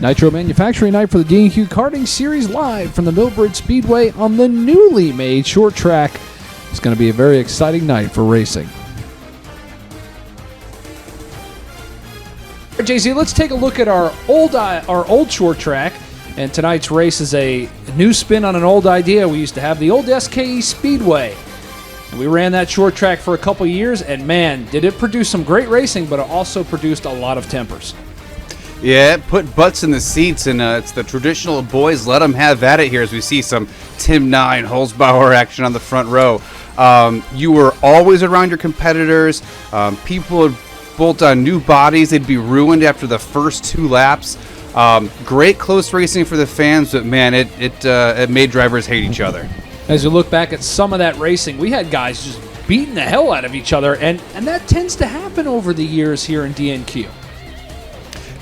Nitro Manufacturing Night for the D&Q Karting Series live from the Millbridge Speedway on the newly made short track. It's going to be a very exciting night for racing. JZ, let's take a look at our old short track. And tonight's race is a new spin on an old idea. We used to have the old SKE Speedway. And we ran that short track for a couple years, and man, did it produce some great racing, but it also produced a lot of tempers. Yeah, it put butts in the seats, and it's the traditional boys let them have at it here as we see some Tim Nye and Holzbauer action on the front row. You were always around your competitors. People would bolt on new bodies. They'd be ruined after the first two laps. Great close racing for the fans, but man, it made drivers hate each other. As you look back at some of that racing, we had guys just beating the hell out of each other, and that tends to happen over the years here in DNQ.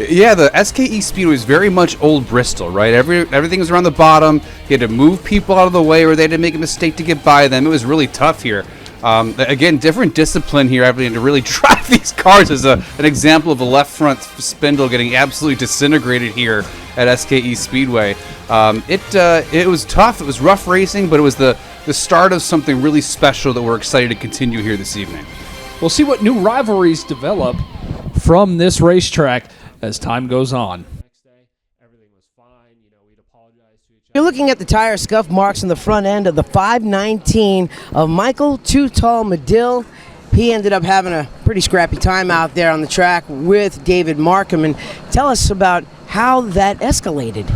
Yeah, the SKE Speedway was very much old Bristol, right? Everything was around the bottom. You had to move people out of the way, or they had to make a mistake to get by them. It was really tough here. Again, different discipline here, having to really drive these cars as an example of a left front spindle getting absolutely disintegrated here at SKE Speedway. It was tough. It was rough racing, but it was the start of something really special that we're excited to continue here this evening. We'll see what new rivalries develop from this racetrack as time goes on. You're looking at the tire scuff marks on the front end of the 519 of Michael Too Tall Medill. He ended up having a pretty scrappy time out there on the track with David Markham. And tell us about how that escalated.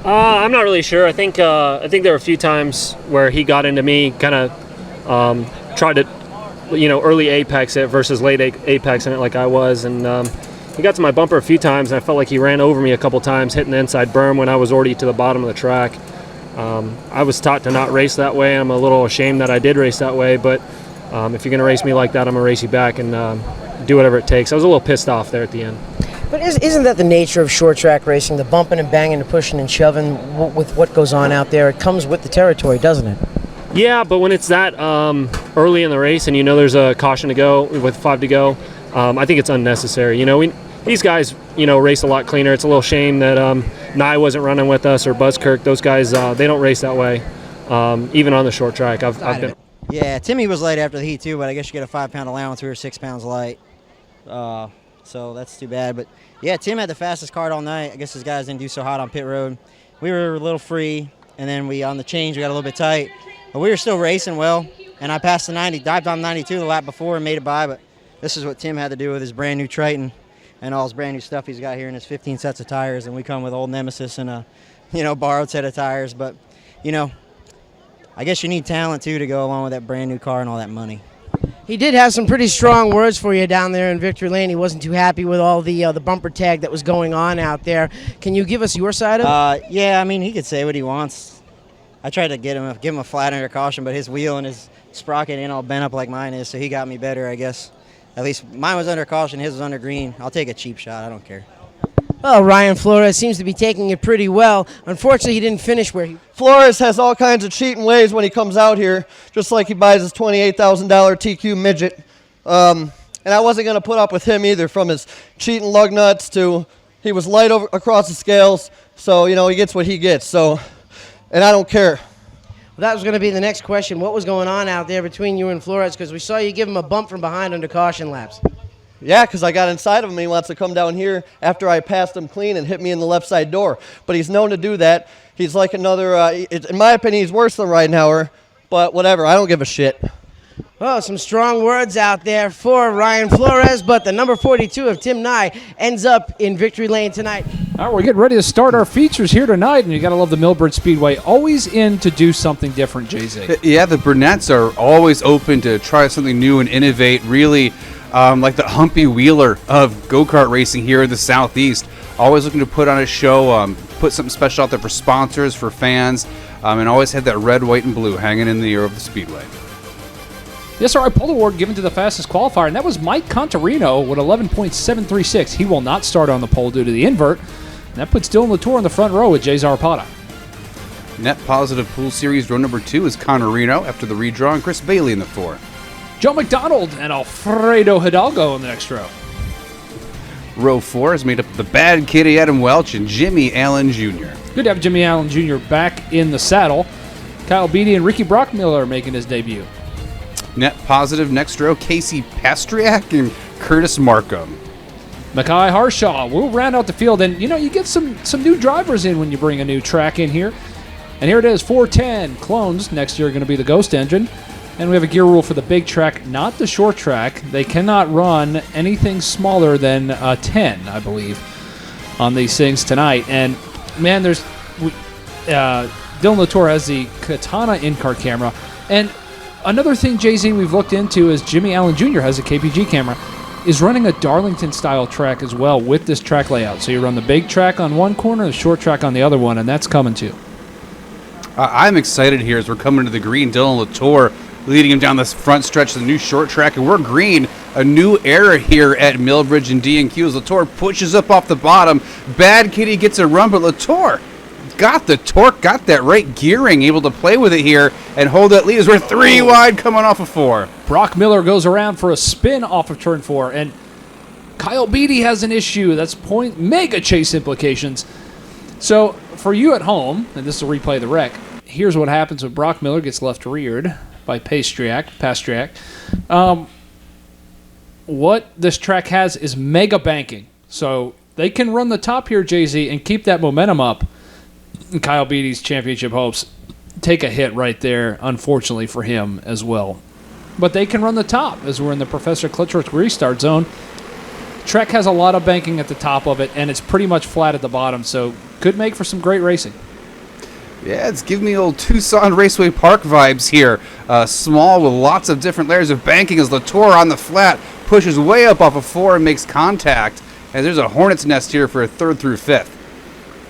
I'm not really sure. I think there were a few times where he got into me, kind of tried to, early apex it versus late apex in it like I was, and he got to my bumper a few times, and I felt like he ran over me a couple times, hitting the inside berm when I was already to the bottom of the track. I was taught to not race that way. I'm a little ashamed that I did race that way, but if you're going to race me like that, I'm going to race you back and do whatever it takes. I was a little pissed off there at the end. But isn't that the nature of short track racing, the bumping and banging, the pushing and shoving with what goes on out there? It comes with the territory, doesn't it? Yeah, but when it's that early in the race and there's a caution to go with 5 to go, I think it's unnecessary. These guys, race a lot cleaner. It's a little shame that Nye wasn't running with us or Buzzkirk. Those guys, they don't race that way, even on the short track. I've been. Yeah, Timmy was light after the heat too, but I guess you get a 5-pound allowance. We were 6 pounds light, so that's too bad. But yeah, Tim had the fastest car all night. I guess his guys didn't do so hot on pit road. We were a little free, and then on the change we got a little bit tight, but we were still racing well. And I passed the 90, dived on 92 the lap before and made it by. But this is what Tim had to do with his brand new Triton and all his brand new stuff he's got here in his 15 sets of tires, and we come with old Nemesis and a borrowed set of tires. But I guess you need talent too to go along with that brand new car and all that money. He did have some pretty strong words for you down there in Victory Lane. He wasn't too happy with all the bumper tag that was going on out there. Can you give us your side of it? Yeah, I mean, he could say what he wants. I tried to give him a flat under caution, but his wheel and his sprocket ain't all bent up like mine is, so he got me better, I guess. At least mine was under caution, his was under green. I'll take a cheap shot, I don't care. Well, Ryan Flores seems to be taking it pretty well. Unfortunately, he didn't finish where he... Flores has all kinds of cheating ways when he comes out here, just like he buys his $28,000 TQ midget. And I wasn't going to put up with him either, from his cheating lug nuts to he was light across the scales, so, he gets what he gets. So, and I don't care. That was going to be the next question. What was going on out there between you and Flores? Because we saw you give him a bump from behind under caution laps. Yeah, because I got inside of him. He wants to come down here after I passed him clean and hit me in the left side door. But he's known to do that. He's like another, in my opinion, he's worse than Ridenhour. But whatever, I don't give a shit. Well, some strong words out there for Ryan Flores, but the number 42 of Tim Nye ends up in Victory Lane tonight. All right, we're getting ready to start our features here tonight, and you got to love the Millbridge Speedway. Always in to do something different, JZ. Yeah, the Burnett's are always open to try something new and innovate, really like the Humpy Wheeler of go-kart racing here in the Southeast. Always looking to put on a show, put something special out there for sponsors, for fans, and always had that red, white, and blue hanging in the air of the Speedway. The SRI Pole Award given to the fastest qualifier, and that was Mike Contarino with 11.736. He will not start on the pole due to the invert, and that puts Dylan Latour in the front row with Jay Zarpata. Net positive pool series row number 2 is Contarino after the redraw, and Chris Bailey in the 4. Joe McDonald and Alfredo Hidalgo in the next row. Row 4 is made up of the Bad Kitty Adam Welch and Jimmy Allen Jr. Good to have Jimmy Allen Jr. back in the saddle. Kyle Beatty and Ricky Brockmiller making his debut. Net positive next row, Casey Pastriak and Curtis Markham. Mackay Harshaw will round out the field, and you get some new drivers in when you bring a new track in here. And here it is, 410 clones. Next year are going to be the Ghost engine. And we have a gear rule for the big track, not the short track. They cannot run anything smaller than 10, I believe, on these things tonight. And man, Dylan Latour has the Katana in-car camera. And another thing, Jay-Z, we've looked into is Jimmy Allen Jr. has a KPG camera, is running a Darlington-style track as well with this track layout. So you run the big track on one corner, the short track on the other one, and that's coming too. I'm excited here as we're coming to the green. Dylan Latour leading him down this front stretch of the new short track, and we're green. A new era here at Millbridge and D&Q as Latour pushes up off the bottom. Bad Kitty gets a run, but Latour got the torque, got that right gearing, able to play with it here and hold that lead as we're 3 wide coming off of 4. Brock Miller goes around for a spin off of turn 4, and Kyle Beatty has an issue. That's mega chase implications. So for you at home, and this is a replay of the wreck, here's what happens when Brock Miller gets left reared by Pastriak. What this track has is mega banking. So they can run the top here, Jay-Z, and keep that momentum up. And Kyle Beatty's championship hopes take a hit right there, unfortunately for him as well. But they can run the top as we're in the Professor Klitschworth restart zone. Track has a lot of banking at the top of it, and it's pretty much flat at the bottom, so could make for some great racing. Yeah, it's giving me old Tucson Raceway Park vibes here. Small with lots of different layers of banking as Latour on the flat pushes way up off of 4 and makes contact. And there's a hornet's nest here for a 3rd through 5th.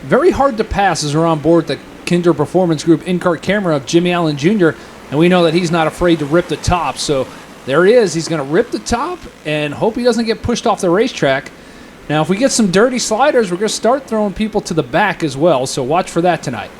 Very hard to pass as we're on board the Kinder Performance Group in-car camera of Jimmy Allen Jr., and we know that he's not afraid to rip the top. So there he is. He's going to rip the top and hope he doesn't get pushed off the racetrack. Now, if we get some dirty sliders, we're going to start throwing people to the back as well, so watch for that tonight.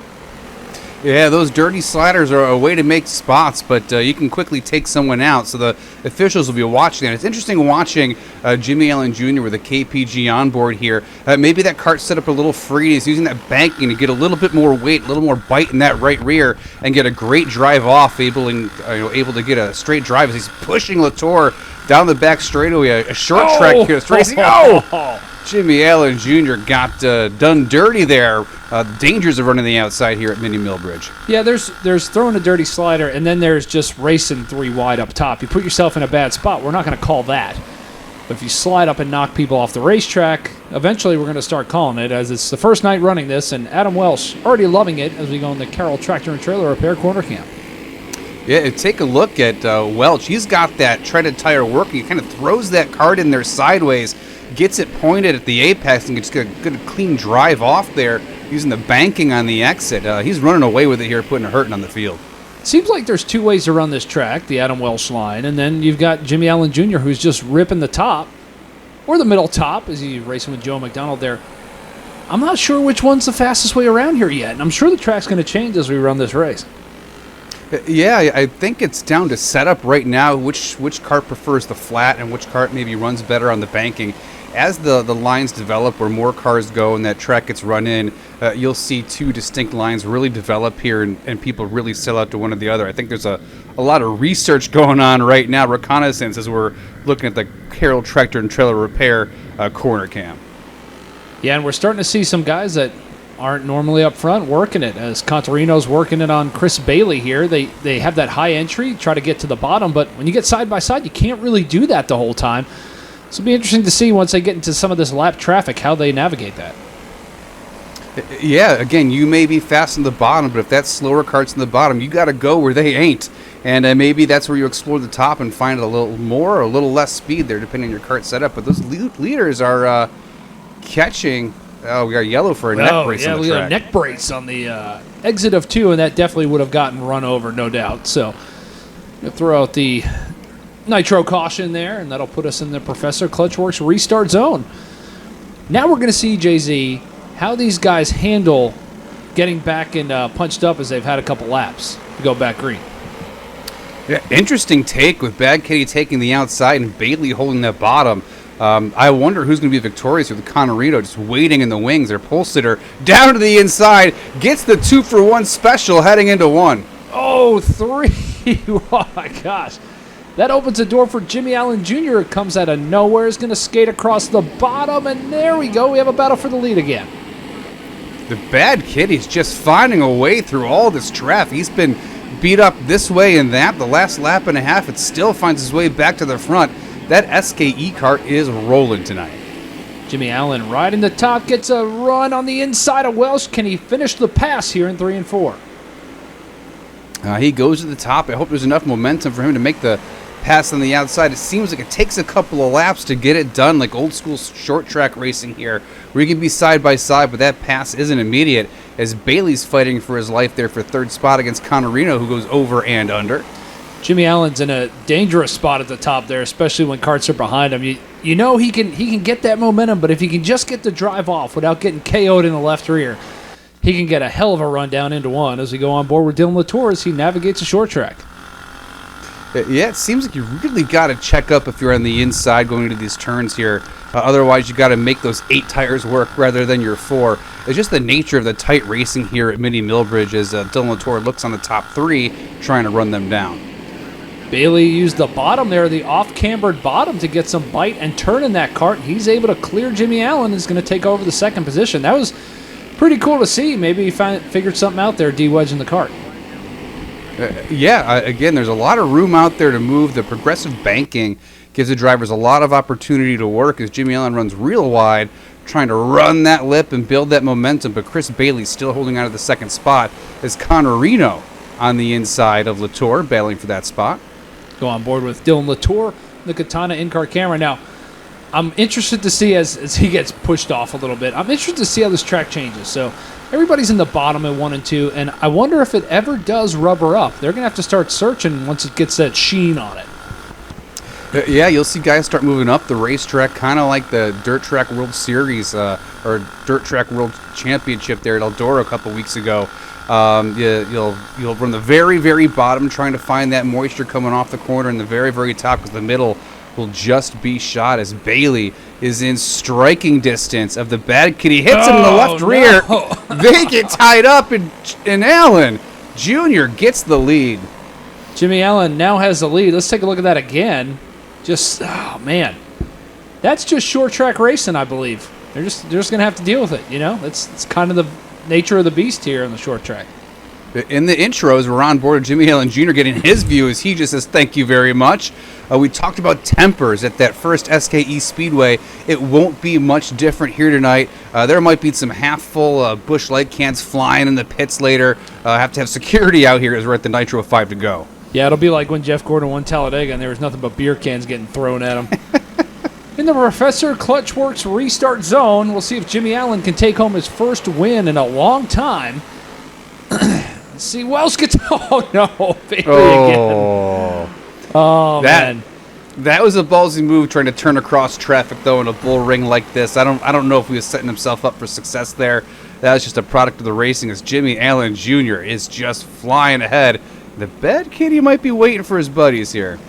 Yeah, those dirty sliders are a way to make spots, but you can quickly take someone out, so the officials will be watching that. It's interesting watching Jimmy Allen Jr. with a KPG on board here. Maybe that cart's set up a little free. He's using that banking to get a little bit more weight, a little more bite in that right rear, and get a great drive off, able to get a straight drive as he's pushing Latour down the back straightaway. A short track here. It's racing. Oh! Jimmy Allen Jr. got done dirty there. The dangers of running the outside here at Mini Millbridge. Yeah, there's throwing a dirty slider, and then there's just racing 3 wide up top. You put yourself in a bad spot. We're not going to call that. But if you slide up and knock people off the racetrack, eventually we're going to start calling it, as it's the first night running this, and Adam Welsh already loving it as we go in the Carroll Tractor and Trailer Repair Corner Camp. Yeah, take a look at Welch. He's got that treaded tire working. He kind of throws that cart in there sideways, gets it pointed at the apex, and gets a good clean drive off there using the banking on the exit. He's running away with it here, putting a hurting on the field. Seems like there's 2 ways to run this track, the Adam Welsh line, and then you've got Jimmy Allen Jr., who's just ripping the top, or the middle top, as he's racing with Joe McDonald there. I'm not sure which one's the fastest way around here yet, and I'm sure the track's going to change as we run this race. Yeah, I think it's down to setup right now, which cart prefers the flat and which cart maybe runs better on the banking. As the lines develop where more cars go and that track gets run in, you'll see 2 distinct lines really develop here and people really sell out to one or the other. I think there's a lot of research going on right now, reconnaissance, as we're looking at the Carroll Tractor and Trailer Repair corner cam. Yeah, and we're starting to see some guys that aren't normally up front working it, as Contarino's working it on Chris Bailey here. They have that high entry, try to get to the bottom, but when you get side by side, you can't really do that the whole time. So it'll be interesting to see once they get into some of this lap traffic how they navigate that. Yeah, again, you may be fast in the bottom, but if that slower cart's in the bottom, you got to go where they ain't. And maybe that's where you explore the top and find a little more or a little less speed there, depending on your cart setup. But those leaders are catching. Oh, we got yellow for a neck brace on the track. Yeah, we got a neck brace on the exit of 2, and that definitely would have gotten run over, no doubt. So we'll throw out the Nitro caution there, and that'll put us in the Professor Klitschworth restart zone. Now we're going to see, Jay-Z, how these guys handle getting back and punched up as they've had a couple laps to go back green. Yeah, interesting take with Bad Kitty taking the outside and Bailey holding that bottom. I wonder who's going to be victorious here with Connerito just waiting in the wings. Their pole sitter down to the inside, gets the 2-for-1 special heading into 1. Oh, 3. Oh, my gosh. That opens the door for Jimmy Allen Jr. It comes out of nowhere. Is going to skate across the bottom, and there we go. We have a battle for the lead again. The bad kid, he's just finding a way through all this traffic. He's been beat up this way and that. The last lap and a half, it still finds its way back to the front. That SKE car is rolling tonight. Jimmy Allen riding the top, gets a run on the inside of Welsh. Can he finish the pass here in 3 and 4? He goes to the top. I hope there's enough momentum for him to make the pass on the outside. It seems like it takes a couple of laps to get it done, like old school short track racing here, where you can be side by side, but that pass isn't immediate, as Bailey's fighting for his life there for third spot against Connerino, who goes over and under. Jimmy Allen's in a dangerous spot at the top there, especially when karts are behind him. You know he can get that momentum, but if he can just get the drive off without getting KO'd in the left rear, he can get a hell of a run down into 1 as we go on board with Dylan Latour as he navigates a short track. Yeah, it seems like you really got to check up if you're on the inside going into these turns here. Otherwise, you got to make those 8 tires work rather than your 4. It's just the nature of the tight racing here at Mini Millbridge as Dylan Latour looks on the top 3 trying to run them down. Bailey used the bottom there, the off-cambered bottom, to get some bite and turn in that kart. He's able to clear Jimmy Allen and is going to take over the second position. That was pretty cool to see. Maybe he figured something out there, de-wedging the kart. Again, there's a lot of room out there to move. The progressive banking gives the drivers a lot of opportunity to work as Jimmy Allen runs real wide, trying to run that lip and build that momentum, but Chris Bailey's still holding out of the second spot as Connerino on the inside of Latour, battling for that spot. Go on board with Dylan Latour, the Katana in-car camera. Now, I'm interested to see as he gets pushed off a little bit. I'm interested to see how this track changes. So everybody's in the bottom at 1 and 2, and I wonder if it ever does rubber up. They're going to have to start searching once it gets that sheen on it. You'll see guys start moving up the racetrack, kind of like the Dirt Track World Series or Dirt Track World Championship there at Eldora a couple weeks ago. You'll run the very, very bottom, trying to find that moisture coming off the corner, and the very, very top, because the middle will just be shot as Bailey is in striking distance of the bad kid. He hits him in the left rear. They get tied up, and Allen Jr. gets the lead. Jimmy Allen now has the lead. Let's take a look at that again. Oh man, that's just short track racing, I believe. They're just going to have to deal with it. It's kind of the nature of the beast here on the short track. In the intros, we're on board Jimmy Allen Jr. getting his view as he just says, thank you very much. We talked about tempers at that first SKE Speedway. It won't be much different here tonight. There might be some half-full Busch Light cans flying in the pits later. Have to have security out here as we're at the Nitro 5 to go. Yeah, it'll be like when Jeff Gordon won Talladega and there was nothing but beer cans getting thrown at him. In the Professor Clutchworks restart zone, we'll see if Jimmy Allen can take home his first win in a long time. Let's see, Wells gets... Oh, no, Bailey again. Oh, man. That was a ballsy move, trying to turn across traffic, though, in a bull ring like this. I don't know if he was setting himself up for success there. That was just a product of the racing, as Jimmy Allen Jr. is just flying ahead. The bad kid, he might be waiting for his buddies here.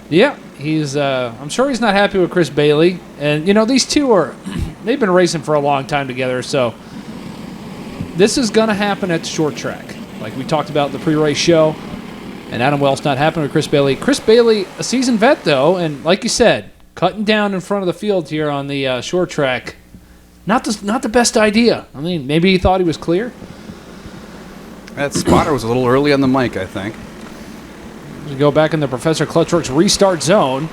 Yeah, he's. I'm sure he's not happy with Chris Bailey, and these two they've been racing for a long time together. So this is gonna happen at the short track, like we talked about in the pre-race show. And Adam Wells not happy with Chris Bailey. Chris Bailey, a seasoned vet though, and like you said, cutting down in front of the field here on the short track, not the best idea. I mean, maybe he thought he was clear. That spotter was a little early on the mic, I think. We go back in the Professor Clutchworks restart zone.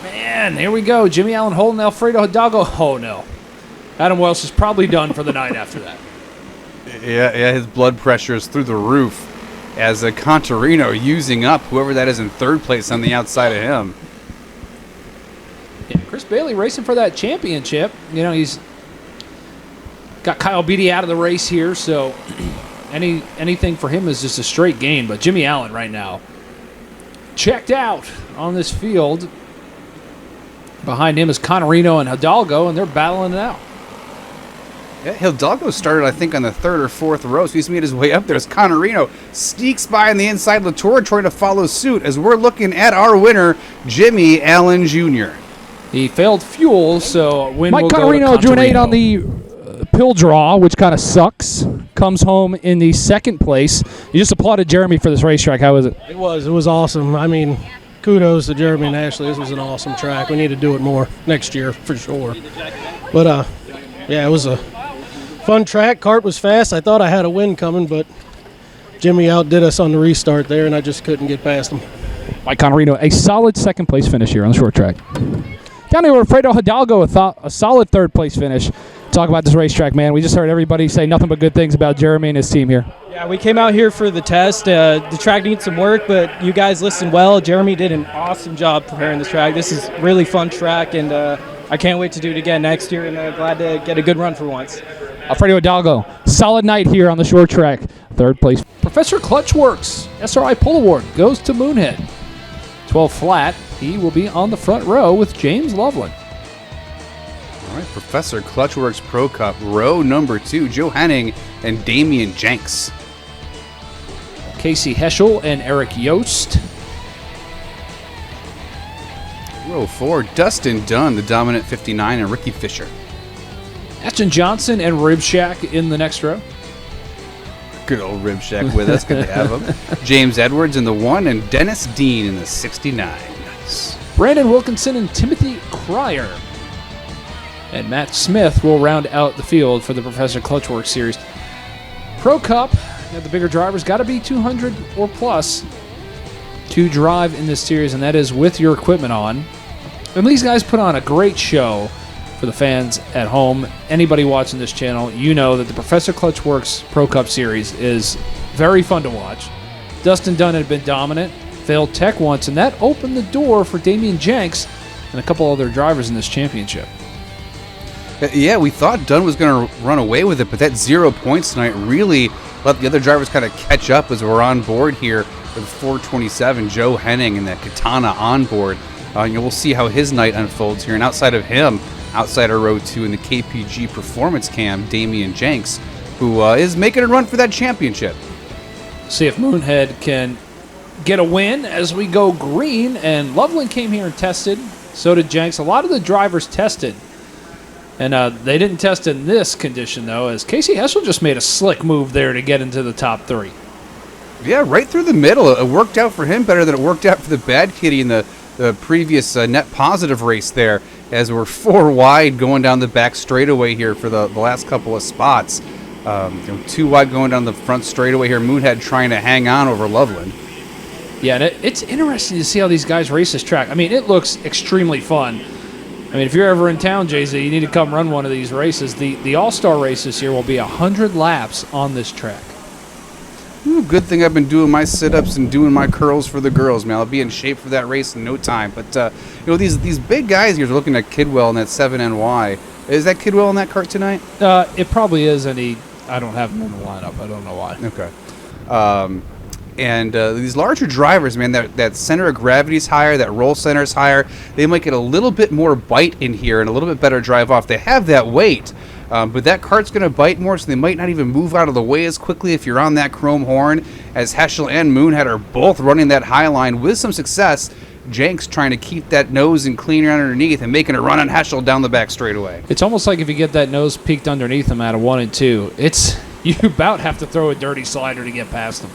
Man, here we go. Jimmy Allen holding Alfredo Hidalgo. Oh, no. Adam Wells is probably done for the night after that. Yeah, his blood pressure is through the roof as Conterino using up whoever that is in third place on the outside of him. Yeah, Chris Bailey racing for that championship. He's got Kyle Beatty out of the race here, so... Anything for him is just a straight gain, but Jimmy Allen right now checked out on this field. Behind him is Connerino and Hidalgo, and they're battling it out. Yeah, Hidalgo started, I think, on the third or fourth row, so he's made his way up there as Connerino sneaks by on the inside. Latour trying to follow suit as we're looking at our winner, Jimmy Allen Jr. He failed fuel, so win Mike will go to Contarino drew an 8 Contarino. on the pill draw, which kind of sucks. Comes home in the second place. You just applauded Jeremy for this racetrack. How was it? It was awesome. I mean, kudos to Jeremy and Ashley. This was an awesome track. We need to do it more next year for sure. But yeah, it was a fun track. Cart was fast. I thought I had a win coming, but Jimmy outdid us on the restart there, and I just couldn't get past him. Mike Contarino, a solid second place finish here on the short track. Down here with Fredo Hidalgo, a solid third place finish. Talk about this racetrack, man. We just heard everybody say nothing but good things about Jeremy and his team here. Yeah, we came out here for the test. The track needs some work, but you guys listened well. Jeremy did an awesome job preparing this track. This is a really fun track, and I can't wait to do it again next year, and glad to get a good run for once. Alfredo Hidalgo, solid night here on the short track. Third place. Professor Clutchworks SRI Pole Award goes to Moonhead. 12 flat. He will be on the front row with James Loveland. All right, Professor Clutchworks Pro Cup, row number 2, Joe Henning and Damian Jenks. Casey Heschel and Eric Yost. Row 4, Dustin Dunn, the dominant 59, and Ricky Fisher. Ashton Johnson and Rib Shack in the next row. Good old Rib Shack with us. Good to have him. James Edwards in the 1 and Dennis Dean in the 69. Nice. Brandon Wilkinson and Timothy Cryer. And Matt Smith will round out the field for the Professor Clutchworks Series. Pro Cup, the bigger drivers got to be 200 or plus to drive in this series, and that is with your equipment on. And these guys put on a great show for the fans at home. Anybody watching this channel, you know that the Professor Clutchworks Pro Cup Series is very fun to watch. Dustin Dunn had been dominant, failed tech once, and that opened the door for Damian Jenks and a couple other drivers in this championship. Yeah, we thought Dunn was going to run away with it, but that 0 points tonight really let the other drivers kind of catch up as we're on board here with 427, Joe Henning and that Katana on board. We'll see how his night unfolds here. And outside of him, outside of row 2 in the KPG Performance Cam, Damian Jenks, who is making a run for that championship. See if Moonhead can get a win as we go green. And Loveland came here and tested. So did Jenks. A lot of the drivers tested. And they didn't test in this condition, though, as Casey Heschel just made a slick move there to get into the top 3. Yeah, right through the middle. It worked out for him better than it worked out for the Bad Kitty in the previous net positive race there, as we're 4 wide going down the back straightaway here for the last couple of spots. 2 wide going down the front straightaway here. Moonhead trying to hang on over Loveland. Yeah, and it's interesting to see how these guys race this track. I mean, it looks extremely fun. I mean, if you're ever in town, Jay-Z, you need to come run one of these races. The All-Star race this year will be 100 laps on this track. Ooh, good thing I've been doing my sit-ups and doing my curls for the girls, man. I'll be in shape for that race in no time. But, these big guys here, looking at Kidwell and that 7NY. Is that Kidwell in that cart tonight? It probably is, and I don't have him in the lineup. I don't know why. Okay. And these larger drivers, man, that center of gravity is higher, that roll center is higher. They might get a little bit more bite in here and a little bit better drive off. They have that weight, but that cart's going to bite more, so they might not even move out of the way as quickly if you're on that chrome horn, as Heschel and Moonhead are both running that high line with some success. Jenks trying to keep that nose and cleaner underneath and making a run on Heschel down the back straightaway. It's almost like if you get that nose peaked underneath him out of 1 and 2, you about have to throw a dirty slider to get past him.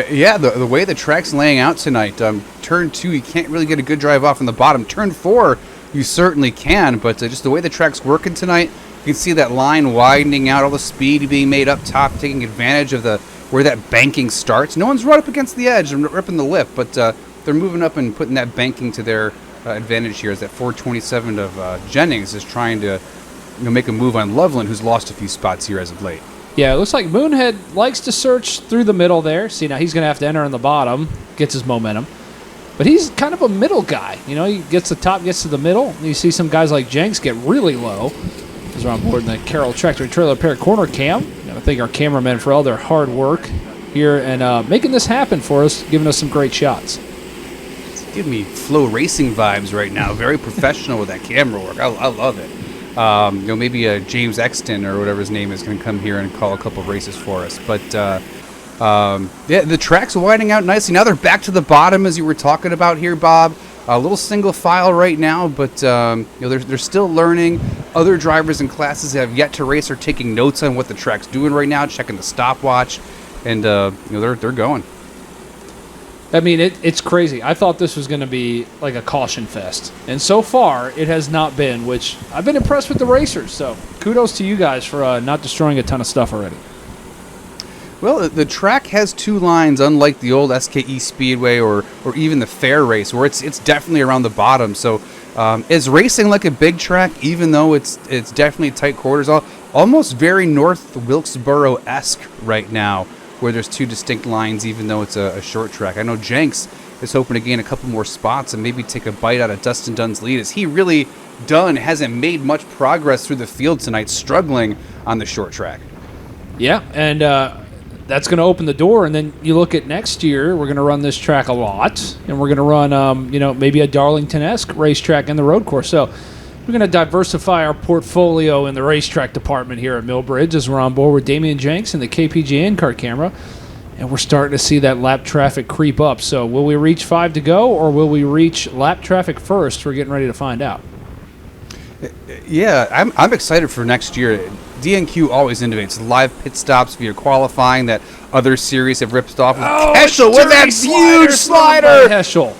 Yeah, the way the track's laying out tonight, turn 2, you can't really get a good drive off in the bottom. Turn 4, you certainly can, but just the way the track's working tonight, you can see that line widening out, all the speed being made up top, taking advantage of where that banking starts. No one's right up against the edge and ripping the lip, but they're moving up and putting that banking to their advantage here, as that 427 of Jennings is trying to make a move on Loveland, who's lost a few spots here as of late. Yeah, it looks like Moonhead likes to search through the middle there. See, now he's going to have to enter on the bottom, gets his momentum. But he's kind of a middle guy. He gets the top, gets to the middle. And you see some guys like Jenks get really low. He's on board in the Carroll Tractor Trailer Repair corner cam. I thank our cameramen for all their hard work here and making this happen for us, giving us some great shots. It's giving me Flow Racing vibes right now. Very professional with that camera work. I love it. Maybe James Exton or whatever his name is going to come here and call a couple of races for us. But yeah, the track's widening out nicely. Now they're back to the bottom, as you were talking about here, Bob. A little single file right now, but they're still learning. Other drivers and classes that have yet to race are taking notes on what the track's doing right now, checking the stopwatch, and they're going. I mean, it's crazy. I thought this was going to be like a caution fest, and so far it has not been, which I've been impressed with the racers, so kudos to you guys for not destroying a ton of stuff already. Well, the track has two lines, unlike the old SKE Speedway or even the Fair Race, where it's definitely around the bottom. So it's racing like a big track, even though it's definitely tight quarters, almost very North Wilkesboro-esque right now, where there's two distinct lines, even though it's a short track. I know Jenks is hoping to gain a couple more spots and maybe take a bite out of Dustin Dunn's lead, as he really hasn't made much progress through the field tonight, struggling on the short track. Yeah, and that's going to open the door, and then you look at next year, we're going to run this track a lot, and we're going to run, maybe a Darlington-esque racetrack in the road course. So we're going to diversify our portfolio in the racetrack department here at Millbridge as we're on board with Damian Jenks and the KPGA in-car camera, and we're starting to see that lap traffic creep up. So will we reach 5 to go, or will we reach lap traffic first? We're getting ready to find out. Yeah, I'm excited for next year. DNQ always innovates live pit stops via qualifying that other series have ripped off. Heschel with that huge slider! Heschel.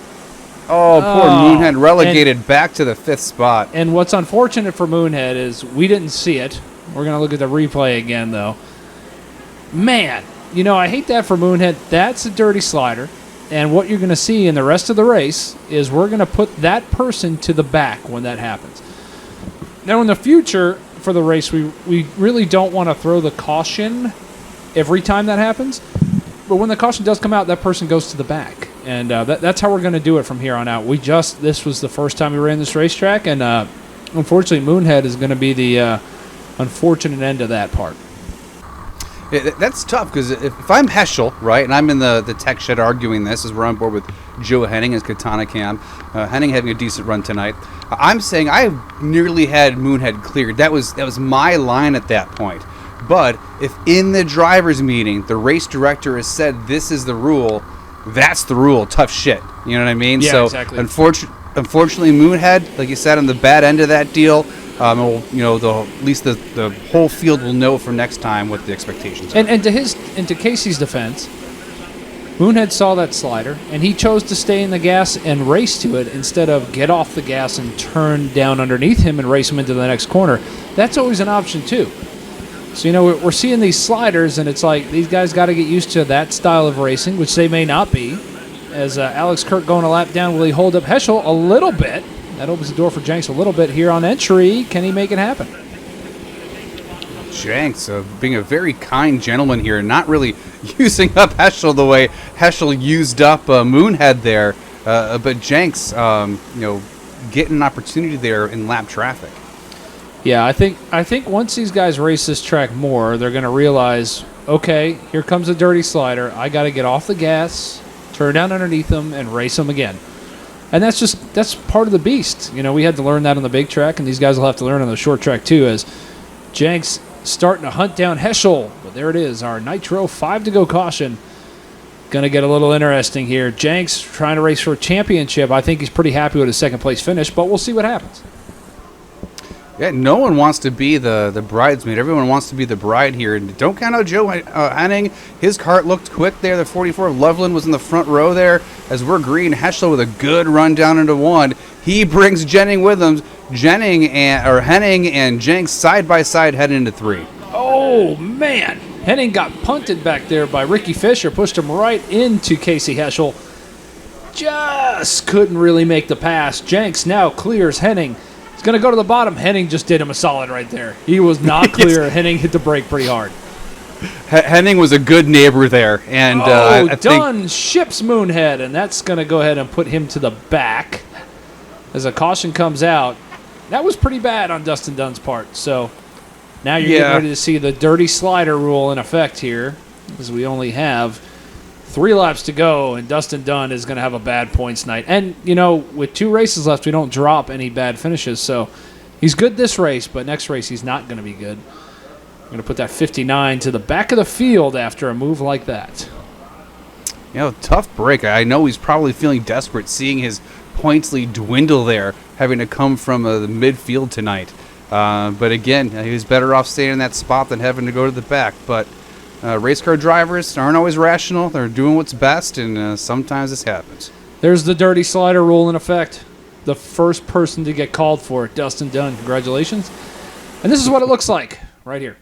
Oh, poor Moonhead relegated back to the 5th spot. And what's unfortunate for Moonhead is we didn't see it. We're going to look at the replay again, though. Man, I hate that for Moonhead. That's a dirty slider. And what you're going to see in the rest of the race is we're going to put that person to the back when that happens. Now, in the future for the race, we really don't want to throw the caution every time that happens. But when the caution does come out, that person goes to the back. And that's how we're going to do it from here on out. This was the first time we ran this racetrack, and unfortunately, Moonhead is going to be the unfortunate end of that part. That's tough, because if I'm Heschel, right, and I'm in the tech shed arguing this as we're on board with Joe Henning as Katana Cam, Henning having a decent run tonight, I'm saying I nearly had Moonhead cleared. That was my line at that point. But if in the driver's meeting the race director has said this is the rule, that's the rule. Tough shit. You know what I mean? Yeah, so exactly. Unfortunately, Moonhead, like you said, on the bad end of that deal. At least the whole field will know for next time what the expectations are. And to Casey's defense, Moonhead saw that slider, and he chose to stay in the gas and race to it instead of get off the gas and turn down underneath him and race him into the next corner. That's always an option, too. So, we're seeing these sliders, and it's like these guys got to get used to that style of racing, which they may not be. As Alex Kirk going a lap down, will he hold up Heschel a little bit? That opens the door for Jenks a little bit here on entry. Can he make it happen? Jenks being a very kind gentleman here, not really using up Heschel the way Heschel used up Moonhead there. But Jenks, getting an opportunity there in lap traffic. Yeah, I think once these guys race this track more, they're going to realize, okay, here comes a dirty slider. I got to get off the gas, turn down underneath them, and race them again. And that's part of the beast. We had to learn that on the big track, and these guys will have to learn on the short track too, as Jenks starting to hunt down Heschel. But there it is, our Nitro 5 to go caution. Going to get a little interesting here. Jenks trying to race for a championship. I think he's pretty happy with his second place finish, but we'll see what happens. Yeah, no one wants to be the bridesmaid. Everyone wants to be the bride here. And don't count out Joe Henning. His cart looked quick there. The 44 Loveland was in the front row there. As we're green, Heschel with a good run down into 1. He brings Henning with him. Henning and Jenks side by side heading into 3. Oh, man. Henning got punted back there by Ricky Fisher. Pushed him right into Casey Heschel. Just couldn't really make the pass. Jenks now clears Henning. Going to go to the bottom. Henning just did him a solid right there. He was not clear. Henning hit the brake pretty hard. Henning was a good neighbor there. And Dunn ships Moonhead, and that's going to go ahead and put him to the back. As a caution comes out, that was pretty bad on Dustin Dunn's part. So now you're getting ready to see the dirty slider rule in effect here, because we only have 3 laps to go, and Dustin Dunn is going to have a bad points night. And, with 2 races left, we don't drop any bad finishes. So he's good this race, but next race he's not going to be good. We're going to put that 59 to the back of the field after a move like that. Tough break. I know he's probably feeling desperate seeing his points lead dwindle there, having to come from the midfield tonight. But again, he was better off staying in that spot than having to go to the back. But race car drivers aren't always rational. They're doing what's best, and sometimes this happens. There's the dirty slider rule in effect. The first person to get called for it, Dustin Dunn. Congratulations. And this is what it looks like right here.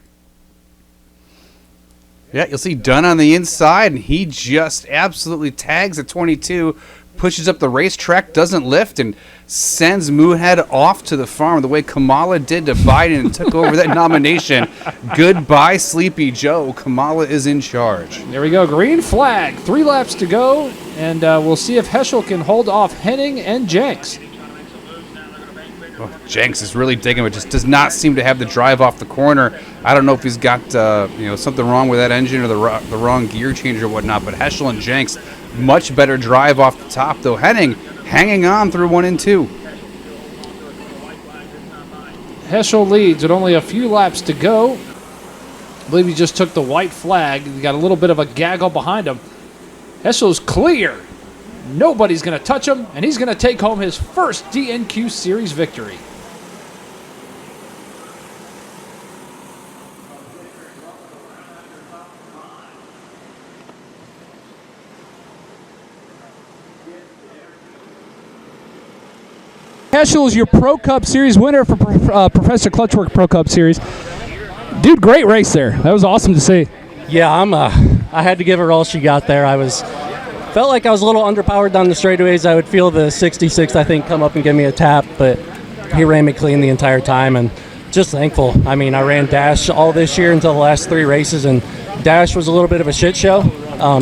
Yeah, you'll see Dunn on the inside, and he just absolutely tags at 22, pushes up the racetrack, doesn't lift, and sends Moohead off to the farm the way Kamala did to Biden and took over that nomination. Goodbye, Sleepy Joe. Kamala is in charge. There we go. Green flag. 3 laps to go, and we'll see if Heschel can hold off Henning and Jenks. Jenks is really digging, but just does not seem to have the drive off the corner. I don't know if he's got something wrong with that engine or the wrong gear change or whatnot, but Heschel and Jenks, much better drive off the top, though. Henning hanging on through 1 and 2. Heschel leads with only a few laps to go. I believe he just took the white flag. He got a little bit of a gaggle behind him. Heschel's clear. Nobody's going to touch him, and he's going to take home his first DNQ Series victory. Heschel is your Pro Cup Series winner for Professor Clutchwork Pro Cup Series. Dude, great race there. That was awesome to see. Yeah, I had to give her all she got there. Felt like I was a little underpowered down the straightaways. I would feel the 66, I think, come up and give me a tap, but he ran me clean the entire time, and just thankful. I mean, I ran Dash all this year until the last 3 races, and Dash was a little bit of a shit show,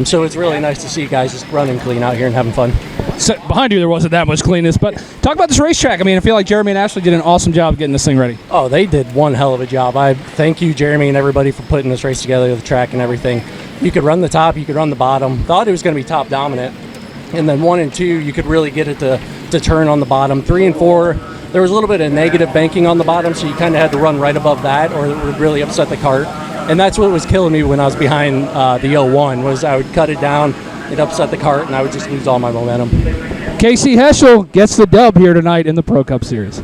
so it's really nice to see guys just running clean out here and having fun. So behind you, there wasn't that much cleanness, but talk about this racetrack. I mean, I feel like Jeremy and Ashley did an awesome job getting this thing ready. Oh, they did one hell of a job. I thank you, Jeremy, and everybody for putting this race together, the track and everything. You could run the top, you could run the bottom. Thought it was going to be top dominant. And then 1 and 2, you could really get it to turn on the bottom. 3 and 4, there was a little bit of negative banking on the bottom, so you kind of had to run right above that, or it would really upset the cart. And that's what was killing me when I was behind the 01, was I would cut it down, it upset the cart, and I would just lose all my momentum. Casey Heschel gets the dub here tonight in the Pro Cup Series.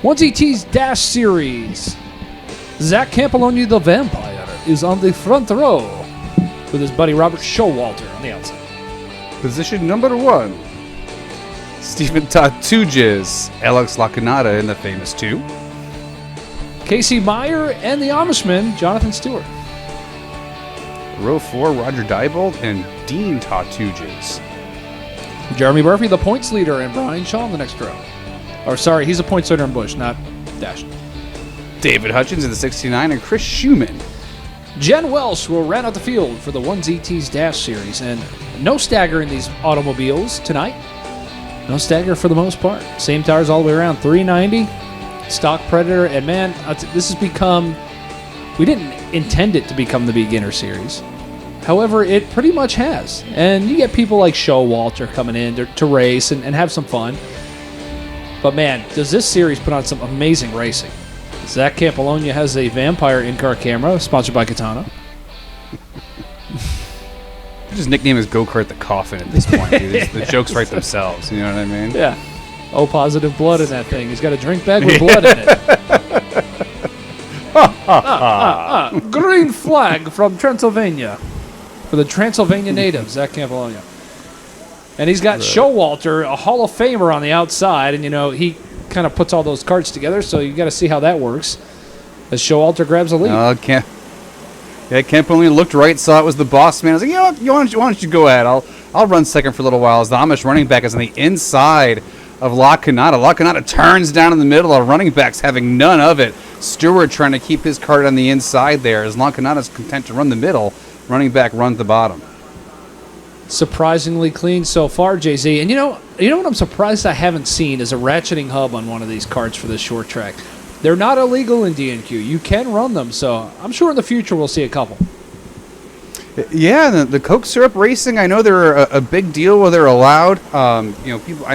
1ZT's Dash Series. Zach Campoloni, the Vampire, is on the front row with his buddy Robert Showalter on the outside. Position number 1, Stephen Tatuges, Alex Lacanada in the famous 2. Casey Meyer and the Amishman, Jonathan Stewart. Row 4, Roger Diebold and Dean Tatuges. Jeremy Murphy, the points leader, and Brian Shaw in the next row. Or sorry, he's a points leader in Busch, not Dash. David Hutchins in the 69 and Chris Schumann. Jen Welsh will round out the field for the 1ZT's Dash Series, and no stagger in these automobiles tonight. No stagger for the most part. Same tires all the way around. 390, stock Predator, and man, this has become, we didn't intend it to become the beginner series. However, it pretty much has. And you get people like Showalter coming in to race and have some fun. But man, does this series put on some amazing racing. Zach Campoloni has a Vampire in-car camera, sponsored by Katana. His nickname is Go-Kart the Coffin at this point, dude. The jokes write themselves, you know what I mean? Yeah. O positive blood in that thing. He's got a drink bag with blood in it. Green flag from Transylvania. For the Transylvania native, Zach Campoloni. And he's got Showalter, a Hall of Famer on the outside, and he kind of puts all those carts together, so you got to see how that works as Showalter grabs the lead. Campoloni looked right, saw it was the boss man. I was like, why don't you go ahead? I'll run second for a little while. As the Amish running back is on the inside of Lacanada. Lacanada turns down in the middle. Our running back's having none of it. Stewart trying to keep his cart on the inside there as Lacanada's content to run the middle. Running back runs the bottom. Surprisingly clean so far, JZ. And you know what I'm surprised I haven't seen is a ratcheting hub on one of these carts for this short track. They're not illegal in DNQ. You can run them, so I'm sure in the future we'll see a couple. Yeah, the Coke syrup racing, I know they're a big deal where they're allowed. I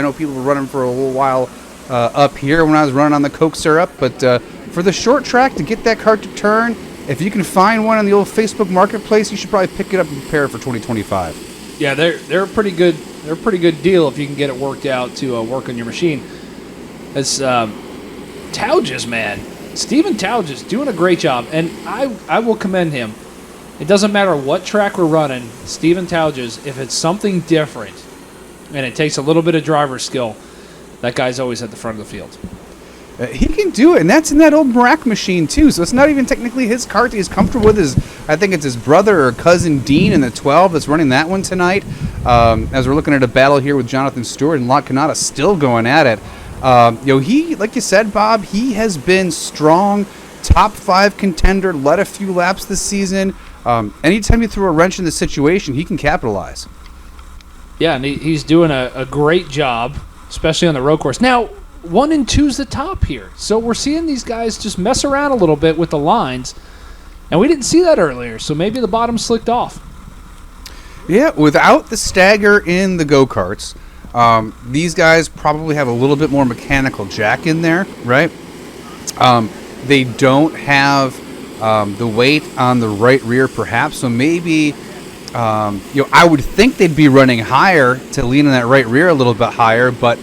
know people were running for a little while up here when I was running on the Coke syrup, but for the short track to get that cart to turn, if you can find one on the old Facebook Marketplace, you should probably pick it up and prepare it for 2025. Yeah, they're a pretty good They're a pretty good deal if you can get it worked out to work on your machine. As Tauges, man, Stephen Tauges doing a great job, and I will commend him. It doesn't matter what track we're running, Stephen Tauges, if it's something different and it takes a little bit of driver skill, that guy's always at the front of the field. He can do it, and that's in that old Marac machine, too, so it's not even technically his kart. He's comfortable with I think it's his brother or cousin Dean in the 12 that's running that one tonight. As we're looking at a battle here with Jonathan Stewart and Lot Canada still going at it. He, like you said, Bob, he has been strong, top 5 contender, led a few laps this season. Anytime you throw a wrench in the situation, he can capitalize. Yeah, and he's doing a great job, especially on the road course. Now, 1 and 2's the top here. So we're seeing these guys just mess around a little bit with the lines. And we didn't see that earlier, so maybe the bottom slicked off. Yeah, without the stagger in the go-karts, these guys probably have a little bit more mechanical jack in there, right? They don't have the weight on the right rear, perhaps, so maybe I would think they'd be running higher to lean on that right rear a little bit higher, but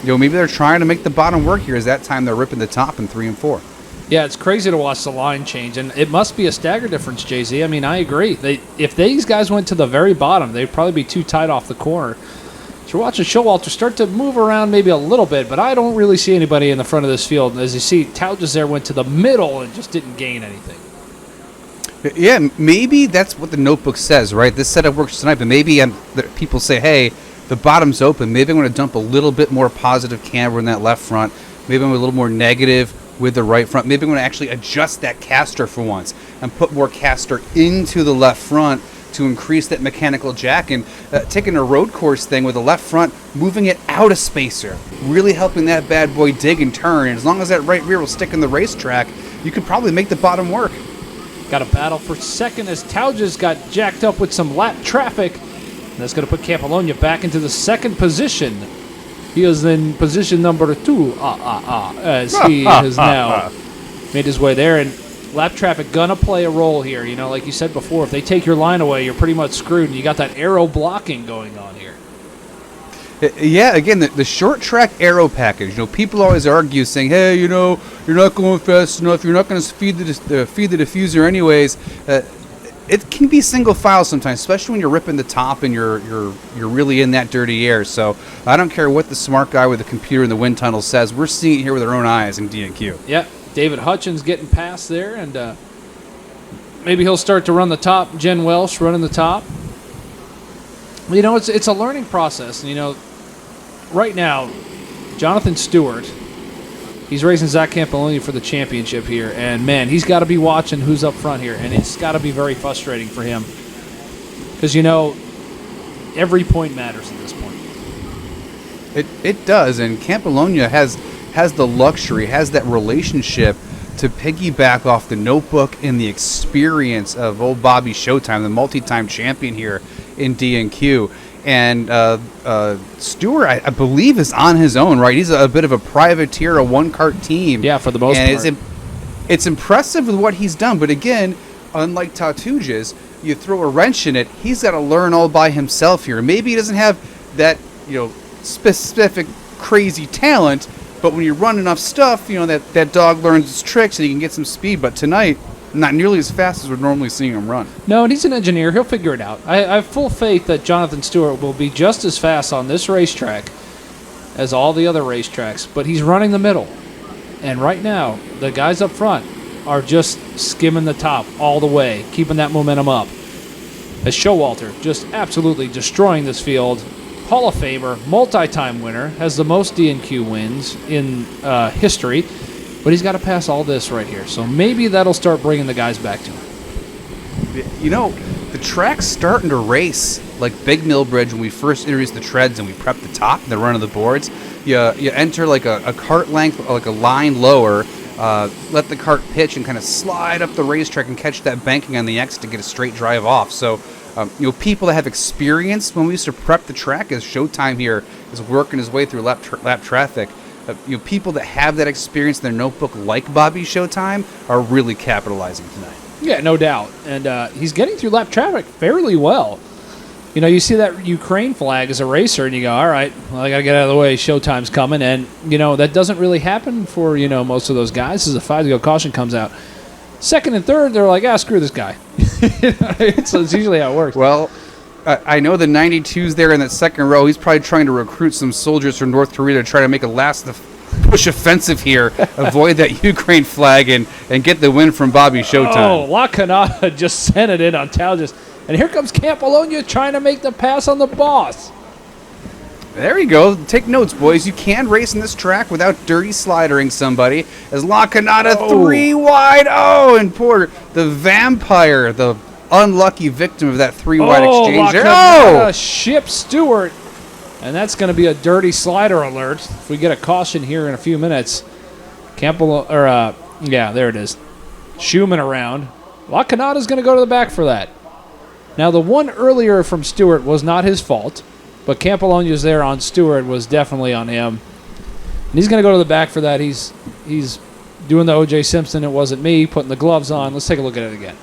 maybe they're trying to make the bottom work here as that time they're ripping the top in 3 and 4. Yeah, it's crazy to watch the line change, and it must be a stagger difference, JZ. I mean, I agree. If these guys went to the very bottom, they'd probably be too tight off the corner. So we're watching Showalter start to move around maybe a little bit, but I don't really see anybody in the front of this field. As you see, Tauges there went to the middle and just didn't gain anything. Yeah, maybe that's what the notebook says, right? This setup works tonight, but maybe people say, hey, the bottom's open. Maybe I'm going to dump a little bit more positive camber in that left front. Maybe I'm a little more negative with the right front. Maybe I'm going to actually adjust that caster for once and put more caster into the left front to increase that mechanical jack, and taking a road course thing with the left front, moving it out of spacer, really helping that bad boy dig and turn. And as long as that right rear will stick in the racetrack, you could probably make the bottom work. Got a battle for second as Tauges got jacked up with some lap traffic. And that's going to put Campolonia back into the second position. He is in position number 2, as he has now made his way there. And lap traffic gonna play a role here. Like you said before, if they take your line away, you're pretty much screwed, and you got that aero blocking going on here. Yeah, again, the short track aero package. People always argue saying, hey, you're not going fast enough. You're not going to feed the diffuser anyways. It can be single file sometimes, especially when you're ripping the top and you're really in that dirty air. So I don't care what the smart guy with the computer in the wind tunnel says. We're seeing it here with our own eyes in D&Q. Yep. David Hutchins getting past there, and maybe he'll start to run the top. Jen Welsh running the top. It's a learning process. And, right now, Jonathan Stewart, he's racing Zach Campoloni for the championship here, and, man, he's got to be watching who's up front here, and it's got to be very frustrating for him because, every point matters at this point. It does, and Campolonia has the luxury, has that relationship to piggyback off the notebook and the experience of old Bobby Showtime, the multi-time champion here in D&Q. And Stewart, I believe, is on his own, right? He's a bit of a privateer, a one-cart team. Yeah, for the most part. It's impressive with what he's done, but again, unlike Tauges, you throw a wrench in it, he's got to learn all by himself here. Maybe he doesn't have that, specific crazy talent, but when you run enough stuff, that dog learns its tricks and he can get some speed. But tonight, not nearly as fast as we're normally seeing him run. No, and he's an engineer. He'll figure it out. I have full faith that Jonathan Stewart will be just as fast on this racetrack as all the other racetracks, but he's running the middle. And right now, the guys up front are just skimming the top all the way, keeping that momentum up. As Showalter just absolutely destroying this field. Hall of Famer, multi-time winner, has the most D&Q wins in history, but he's got to pass all this right here. So maybe that'll start bringing the guys back to him. The track's starting to race like Big Millbridge when we first introduced the treads and we prepped the top and the run of the boards. You enter like a cart length, like a line lower, let the cart pitch and kind of slide up the racetrack and catch that banking on the exit to get a straight drive off. So people that have experience when we used to prep the track, as Showtime here is working his way through lap traffic, people that have that experience in their notebook like Bobby Showtime are really capitalizing tonight. Yeah, no doubt. And he's getting through lap traffic fairly well. you know, you see that Ukraine flag as a racer, and you go, all right, well, I got to get out of the way. Showtime's coming. And, you know, that doesn't really happen for, you know, most of those guys as a 5-to-go caution comes out. Second and third, they're like, screw this guy. So it's usually how it works. Well, I know the 92's there in that second row. He's probably trying to recruit some soldiers from North Korea to try to make a last push offensive here, avoid that Ukraine flag, and get the win from Bobby Showtime. Oh, La Canada just sent it in on Talges. And here comes Campolonia trying to make the pass on the boss. There you go. Take notes, boys. You can race in this track without dirty slidering somebody. As La Canada 3 wide. Oh, and poor the vampire, the unlucky victim of that 3 wide exchange there. Oh, Ship Stewart. And that's going to be a dirty slider alert. If we get a caution here in a few minutes. Yeah, there it is. Schumann around. La Canada's going to go to the back for that. Now, the one earlier from Stewart was not his fault, but Campolonia's there on Stewart was definitely on him. And he's going to go to the back for that. He's doing the O.J. Simpson, it wasn't me, putting the gloves on. Let's take a look at it again.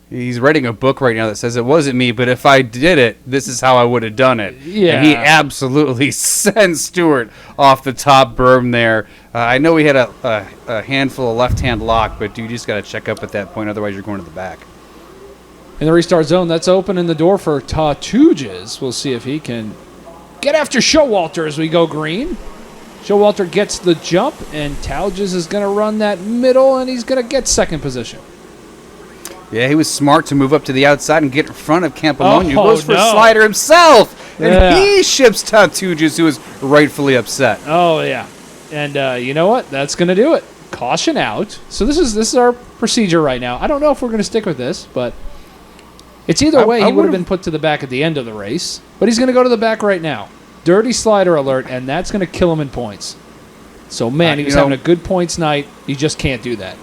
He's writing a book right now that says it wasn't me, but if I did it, this is how I would have done it. Yeah. And he absolutely sent Stewart off the top berm there. I know he had a handful of left-hand lock, but you just got to check up at that point, otherwise you're going to the back. In the restart zone, that's opening the door for Tatuges. We'll see if he can get after Showalter as we go green. Showalter gets the jump, and Tauges is going to run that middle, and he's going to get second position. Yeah, he was smart to move up to the outside and get in front of Campolonia, who Oh, goes for a no. slider himself. And Yeah. he ships Tatuges, who is rightfully upset. Oh, yeah. And you know what? That's going to do it. Caution out. So this is our procedure right now. I don't know if we're going to stick with this, but it's either way. He would have been put to the back at the end of the race, but he's going to go to the back right now. Dirty slider alert, and that's going to kill him in points. So, man, he was having a good points night. You just can't do that.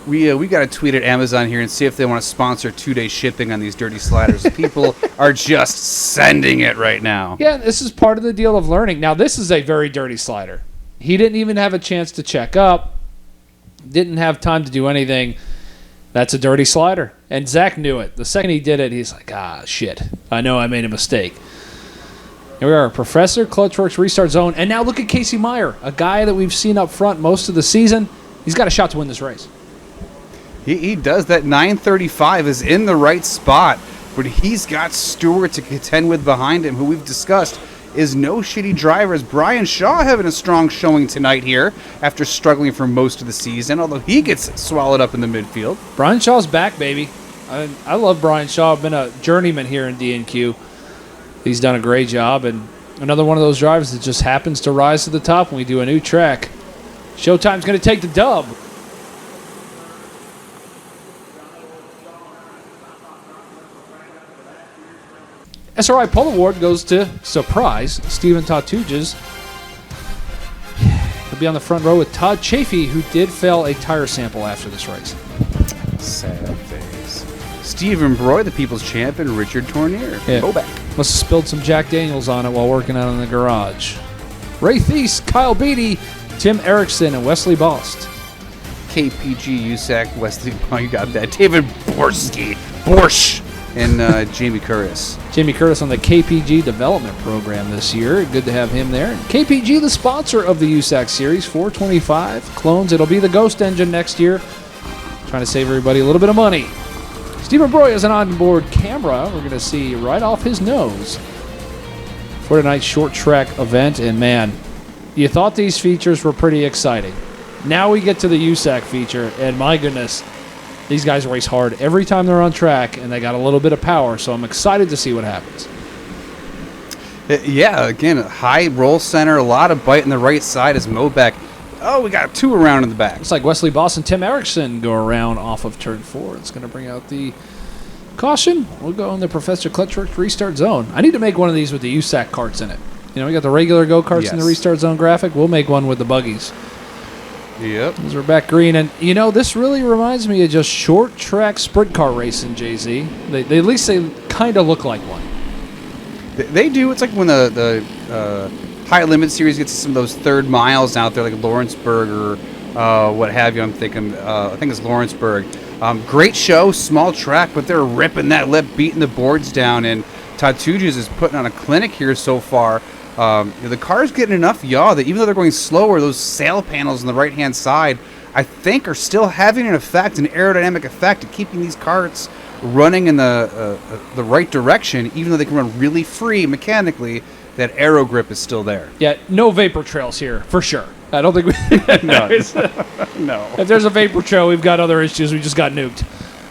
We got to tweet at Amazon here and see if they want to sponsor 2-day shipping on these dirty sliders. People are just sending it right now. Yeah, this is part of the deal of learning. Now, this is a very dirty slider. He didn't even have a chance to check up. Didn't have time to do anything. That's a dirty slider. And Zach knew it. The second he did it, he's like, shit. I know I made a mistake. Here we are, Professor, Clutchworks, restart zone. And now look at Casey Meyer, a guy that we've seen up front most of the season. He's got a shot to win this race. He does. That 935 is in the right spot, but he's got Stewart to contend with behind him, who we've discussed is no shitty driver. As Brian Shaw having a strong showing tonight here after struggling for most of the season, although he gets swallowed up in the midfield. Brian Shaw's back, baby. I love Brian Shaw. I've been a journeyman here in D&Q. He's done a great job, and another one of those drivers that just happens to rise to the top when we do a new track. Showtime's going to take the dub. SRI Pole Award goes to, surprise, Steven Tatuges. He'll be on the front row with Todd Chafee, who did fail a tire sample after this race. Sad face. Stephen Broy, the people's champ, and Richard Tournier. Yeah. Go back. Must have spilled some Jack Daniels on it while working out in the garage. Ray Thies, Kyle Beatty, Tim Erickson, and Wesley Bost. KPG, USAC, Wesley, oh, you got that. David Borsch, and Jamie Curtis. Jamie Curtis on the KPG development program this year. Good to have him there. KPG, the sponsor of the USAC Series, 425 clones. It'll be the Ghost engine next year. Trying to save everybody a little bit of money. Stephen Broy has an onboard camera. We're going to see right off his nose for tonight's short track event. And man, you thought these features were pretty exciting. Now we get to the USAC feature, and my goodness, these guys race hard every time they're on track, and they got a little bit of power, so I'm excited to see what happens. Yeah, again, a high roll center, a lot of bite in the right side as Mobeck. Oh, we got 2 around in the back. Looks like Wesley Boss and Tim Erickson go around off of turn 4. It's going to bring out the caution. We'll go in the Professor Clutchworks restart zone. I need to make one of these with the USAC carts in it. You know, we got the regular go-karts in the restart zone graphic. We'll make one with the buggies. Yep. As we're back green. And, you know, this really reminds me of just short track sprint car racing, JZ. They at least they kind of look like one. They do. It's like when the High Limit Series gets some of those third miles out there, like Lawrenceburg or what have you. I'm thinking, I think it's Lawrenceburg. Great show, small track, but they're ripping that lip, beating the boards down, and Tatujas is putting on a clinic here so far. The car's getting enough yaw that even though they're going slower, those sail panels on the right-hand side, I think, are still having an effect, an aerodynamic effect, of keeping these carts running in the right direction, even though they can run really free mechanically. That aero grip is still there. Yeah, no vapor trails here, for sure. I don't think we... No. No. If there's a vapor trail, we've got other issues. We just got nuked.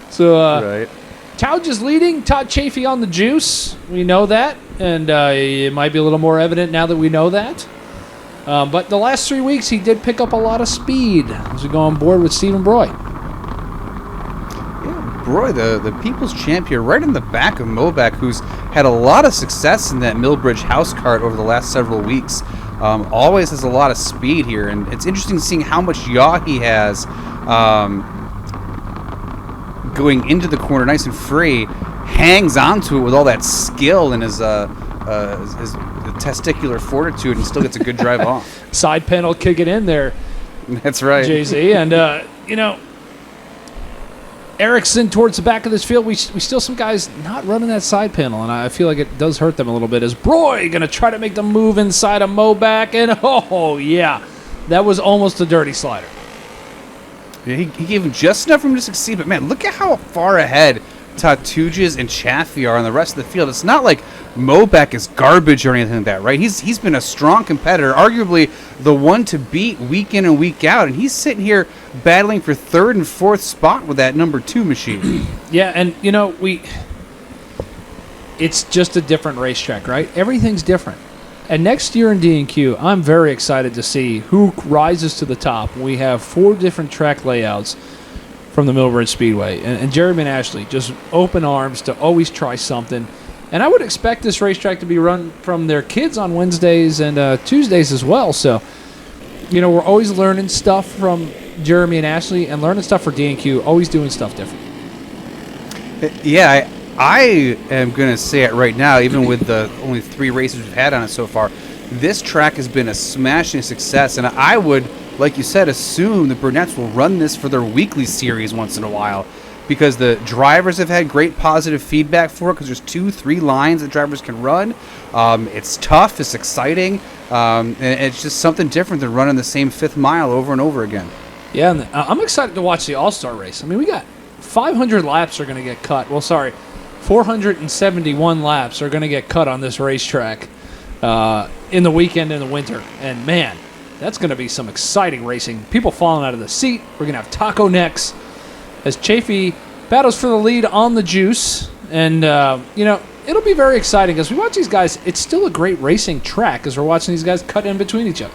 So, Right. Tauge is leading. Todd Chafee on the juice. We know that. And it might be a little more evident now that we know that. But the last 3 weeks, he did pick up a lot of speed as we go on board with Stephen Broy. Broy, the people's champion, right in the back of Moback, who's had a lot of success in that Millbridge house cart over the last several weeks. Always has a lot of speed here, and it's interesting seeing how much yaw he has going into the corner nice and free, hangs onto it with all that skill and his testicular fortitude, and still gets a good drive off. Side panel kick it in there. That's right. Jay-Z. And, Erickson towards the back of this field. We still some guys not running that side panel, and I feel like it does hurt them a little bit. Is Broy going to try to make the move inside of Moback? And, oh, yeah, that was almost a dirty slider. Yeah, he gave him just enough room to succeed, but, man, look at how far ahead Tatujas and Chaffee are on the rest of the field. It's not like Moback is garbage or anything like that, right? He's been a strong competitor, arguably the one to beat week in and week out, and he's sitting here battling for third and fourth spot with that number 2 machine. Yeah, and it's just a different racetrack, right? Everything's different. And next year in D&Q, I'm very excited to see who rises to the top. We have 4 different track layouts from the Millbridge Speedway. And Jeremy and Ashley, just open arms to always try something. And I would expect this racetrack to be run from their kids on Wednesdays and Tuesdays as well. So, we're always learning stuff from Jeremy and Ashley and learning stuff for D&Q, always doing stuff different. Yeah, I am going to say it right now, even with the only 3 races we've had on it so far, this track has been a smashing success. And I would, like you said, assume the Burnett's will run this for their weekly series once in a while, because the drivers have had great positive feedback for it, because there's 2-3 lines that drivers can run. It's tough, it's exciting, and it's just something different than running the same 5th mile over and over again. Yeah, and I'm excited to watch the All-Star race. I mean, we got 500 laps are going to get cut. Well, sorry, 471 laps are going to get cut on this racetrack in the weekend in the winter. And, man, that's going to be some exciting racing. People falling out of the seat. We're going to have taco necks as Chafee battles for the lead on the juice. And, it'll be very exciting as we watch these guys. It's still a great racing track as we're watching these guys cut in between each other.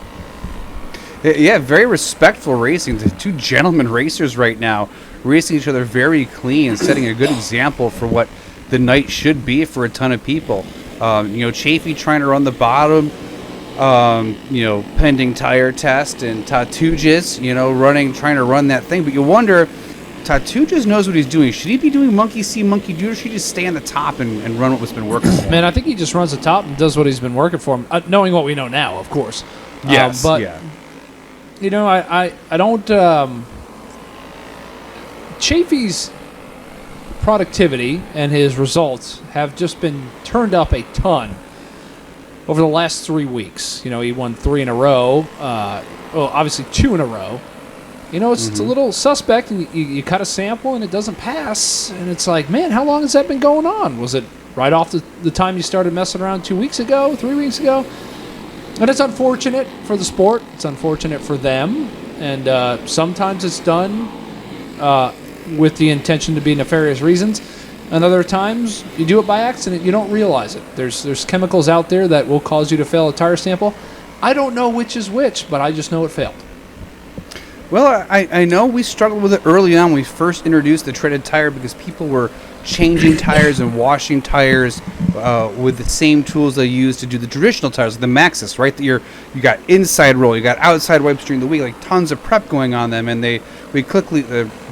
Yeah, very respectful racing. The 2 gentlemen racers right now racing each other very clean, setting a good example for what the night should be for a ton of people. Chafee trying to run the bottom, pending tire test, and Tatujas, trying to run that thing. But you wonder, Tatujas knows what he's doing. Should he be doing monkey see, monkey do, or should he just stay on the top and run what's been working for him? Man, I think he just runs the top and does what he's been working for him, knowing what we know now, of course. Yes, but, yeah. I don't... Chafee's productivity and his results have just been turned up a ton over the last 3 weeks. He won 3 in a row. Obviously 2 in a row. It's a little suspect, and you cut a sample and it doesn't pass, and it's like, man, how long has that been going on? Was it right off the time you started messing around 2 weeks ago, 3 weeks ago? And it's unfortunate for the sport. It's unfortunate for them, and sometimes it's done with the intention to be nefarious reasons. And other times, you do it by accident. You don't realize it. There's chemicals out there that will cause you to fail a tire sample. I don't know which is which, but I just know it failed. Well, I know we struggled with it early on when we first introduced the treaded tire, because people were changing tires and washing tires with the same tools they use to do the traditional tires, the Maxxis, right? You got inside roll, you got outside wipes during the week, like tons of prep going on them, and the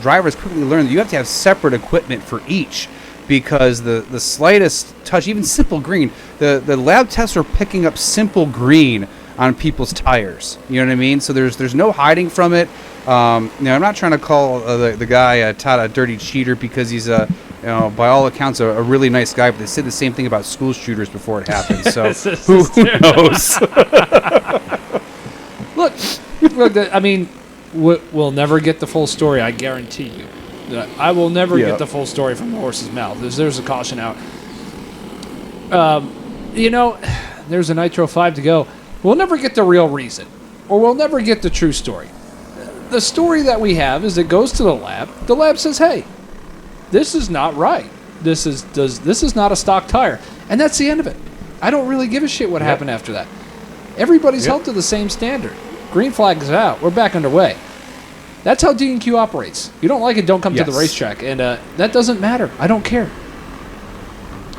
drivers quickly learned that you have to have separate equipment for each, because the slightest touch, even simple green, the lab tests are picking up simple green on people's tires. You know what I mean? So there's no hiding from it. I'm not trying to call the guy Todd a dirty cheater because he's by all accounts a really nice guy, but they said the same thing about school shooters before it happened. So who knows? Look, I mean, we'll never get the full story, I guarantee you. I will never get the full story from the horse's mouth. There's a caution out. There's a Nitro 5 to go. We'll never get the real reason, or we'll never get the true story. The story that we have is it goes to the lab. The lab says, hey, this is not right. This is not a stock tire. And that's the end of it. I don't really give a shit what happened after that. Everybody's held to the same standard. Green flag is out. We're back underway. That's how D&Q operates. You don't like it, don't come to the racetrack. And that doesn't matter. I don't care.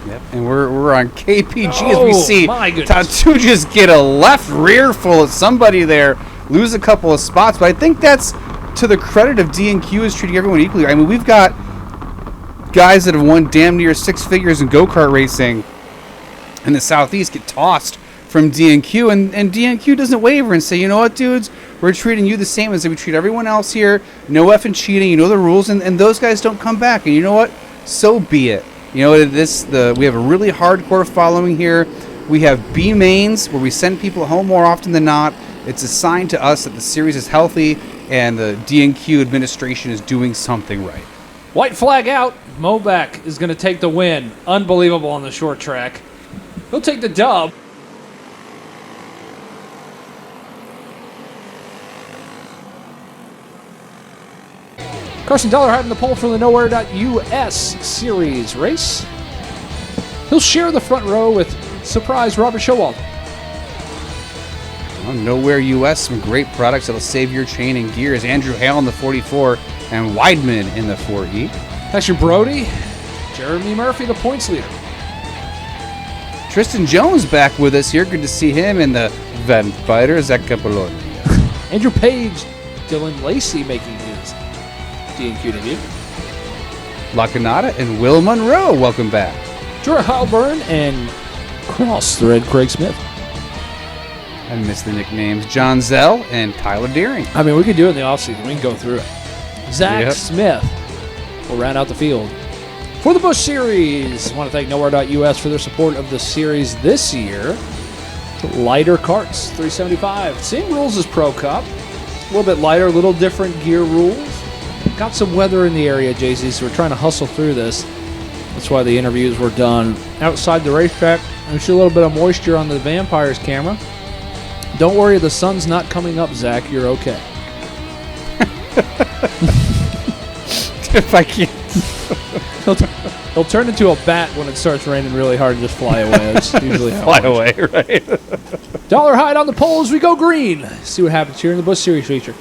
Yep. And we're on KPG as we see Tatu just get a left rear full of somebody there, lose a couple of spots. But I think that's to the credit of D&Q is treating everyone equally. I mean, we've got guys that have won damn near six figures in go-kart racing in the Southeast get tossed from D&Q, and D&Q doesn't waver and say, you know what, dudes, we're treating you the same as we treat everyone else here. No effing cheating. You know the rules, and those guys don't come back. And you know what? So be it. You know, we have a really hardcore following here. We have B mains where we send people home more often than not. It's a sign to us that the series is healthy and the D&Q administration is doing something right. White flag out. Moback is going to take the win. Unbelievable on the short track. He'll take the dub. Carson Dollarhide in the pole from the Nowhere.us series race. He'll share the front row with surprise Robert Showalter. On Nowhere US, some great products that'll save your chain and gears. Andrew Hale in the 44 and Weidman in the 4E. Hector Brody, Jeremy Murphy, the points leader. Tristan Jones back with us here. Good to see him in the Vampire Zacapoloni. Andrew Page, Dylan Lacey making his D&Q debut. La Canada and Will Monroe, welcome back. Jorah Halburn and Cross-Thread Craig Smith. I miss the nicknames. John Zell and Tyler Deering. I mean, we can do it in the offseason. We can go through it. Zach Smith will round out the field. For the Busch Series, I want to thank Nowhere.us for their support of the series this year. Lighter carts, 375. Same rules as Pro Cup. A little bit lighter, a little different gear rules. Got some weather in the area, JZ, so we're trying to hustle through this. That's why the interviews were done outside the racetrack. I see a little bit of moisture on the Vampires camera. Don't worry, the sun's not coming up, Zach. You're okay. If I can't. He'll turn into a bat when it starts raining really hard and just fly away. That's usually how fly away, right? Dollarhide on the pole as we go green. See what happens here in the Busch Series feature.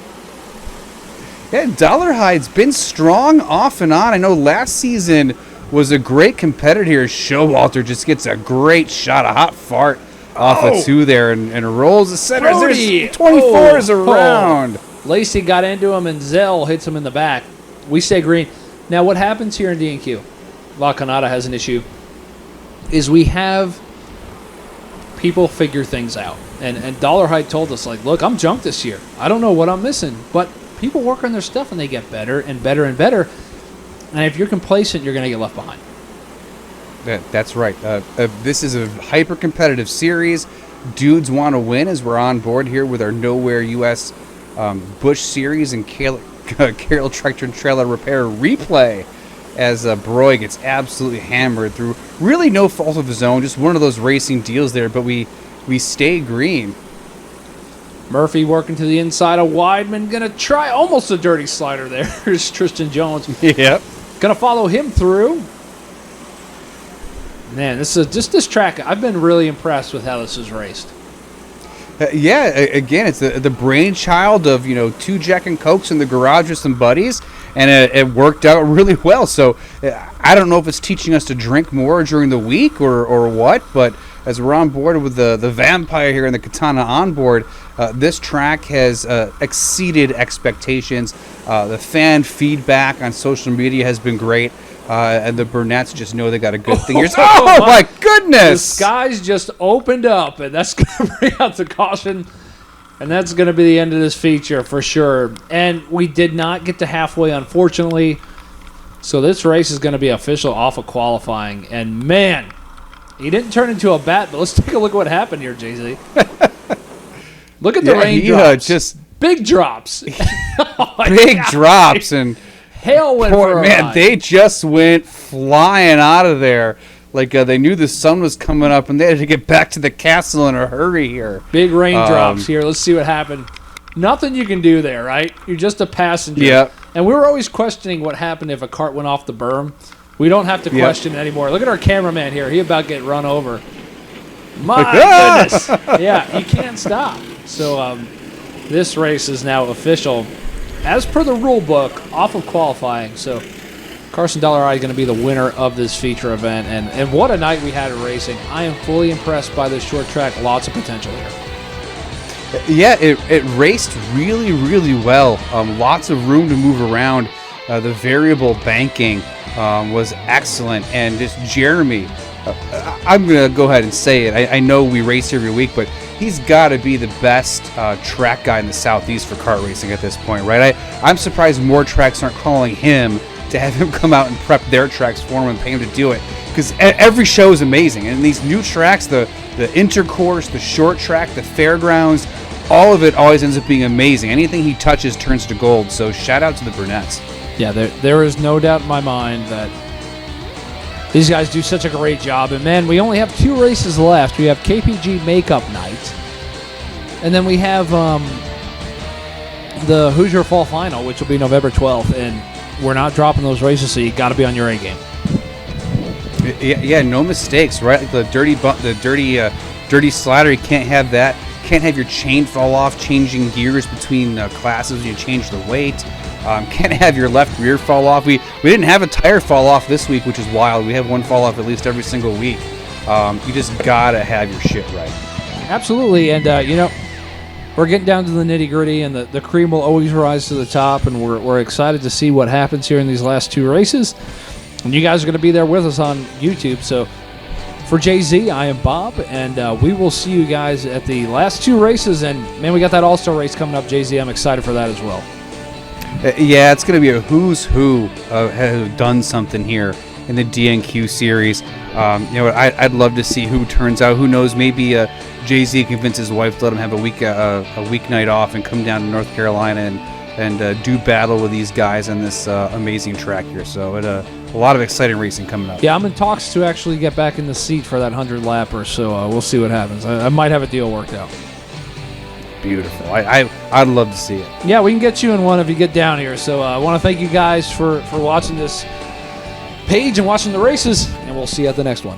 Yeah, Dollarhide's been strong off and on. I know last season was a great competitor here. Showalter just gets a great shot, a hot fart off of two there and rolls the center. There's 24s around. Lacey got into him and Zell hits him in the back. We stay green. Now what happens here in D&Q? La Canada has an issue. Is we have people figure things out. And Dollarhide told us, like, look, I'm junked this year. I don't know what I'm missing. But people work on their stuff and they get better and better and better. And if you're complacent, you're going to get left behind. That's right. This is a hyper-competitive series. Dudes want to win as we're on board here with our Nowhere US Busch Series and Carroll Tractor and Trailer Repair replay as Broy gets absolutely hammered through really no fault of his own. Just one of those racing deals there, but we stay green. Murphy working to the inside of Weidman. Going to try almost a dirty slider there. Here's Tristan Jones. Yep. Going to follow him through. Man, this track, I've been really impressed with how this is raced. Again, it's the brainchild of, two Jack and Cokes in the garage with some buddies, and it worked out really well. So I don't know if it's teaching us to drink more during the week or what, but as we're on board with the Vampire here and the Katana on board, this track has exceeded expectations. The fan feedback on social media has been great. And the Burnett's just know they got a good thing here. Oh, my goodness! goodness. The skies just opened up, and that's going to bring out the caution. And that's going to be the end of this feature for sure. And we did not get to halfway, unfortunately. So this race is going to be official off of qualifying. And, man, he didn't turn into a bat, but let's take a look at what happened here, Jay-Z. Look at the raindrops. Just big drops. big drops. And hail went for a man, ride. they just went flying out of there. Like they knew the sun was coming up, and they had to get back to the castle in a hurry here. Big raindrops here. Let's see what happened. Nothing you can do there, right? You're just a passenger. Yeah. And we were always questioning what happened if a cart went off the berm. We don't have to question it anymore. Look at our cameraman here. He about get run over. My goodness. Yeah, he can't stop. So this race is now official, as per the rule book, off of qualifying. So Carson Dollar is going to be the winner of this feature event. And what a night we had at racing. I am fully impressed by this short track. Lots of potential here. Yeah, it raced really, really well. Lots of room to move around. The variable banking was excellent. And this Jeremy, I'm going to go ahead and say it. I know we race every week, but he's got to be the best track guy in the Southeast for kart racing at this point, right? I'm surprised more tracks aren't calling him to have him come out and prep their tracks for him and pay him to do it. Because every show is amazing. And these new tracks, the intercourse, the short track, the fairgrounds, all of it always ends up being amazing. Anything he touches turns to gold. So shout out to the Burnett's. Yeah, there is no doubt in my mind that these guys do such a great job. And, man, we only have 2 races left. We have KPG Makeup Night. And then we have the Hoosier Fall Final, which will be November 12th. And we're not dropping those races, so you got to be on your A game. Yeah, no mistakes, right? Like the dirty slider, you can't have that. Can't have your chain fall off, changing gears between classes when you change the weight. Can't have your left rear fall off. We didn't have a tire fall off this week, which is wild. We have one fall off at least every single week. You just gotta have your shit right. Absolutely, and we're getting down to the nitty-gritty, and the cream will always rise to the top, and we're excited to see what happens here in these last 2 races. And you guys are going to be there with us on YouTube. So for Jay-Z, I am Bob, and we will see you guys at the last 2 races. And, man, we got that All-Star race coming up, Jay-Z. I'm excited for that as well. Yeah, it's going to be a who's who has done something here in the DNQ series. I'd love to see who turns out. Who knows, maybe Jay-Z convinces his wife to let him have a weeknight off and come down to North Carolina and do battle with these guys on this amazing track here. So a lot of exciting racing coming up. Yeah, I'm in talks to actually get back in the seat for that 100-lapper, so we'll see what happens. I might have a deal worked out. Beautiful. I'd love to see it. Yeah, we can get you in one if you get down here. So I want to thank you guys for watching this page and watching the races, and we'll see you at the next one.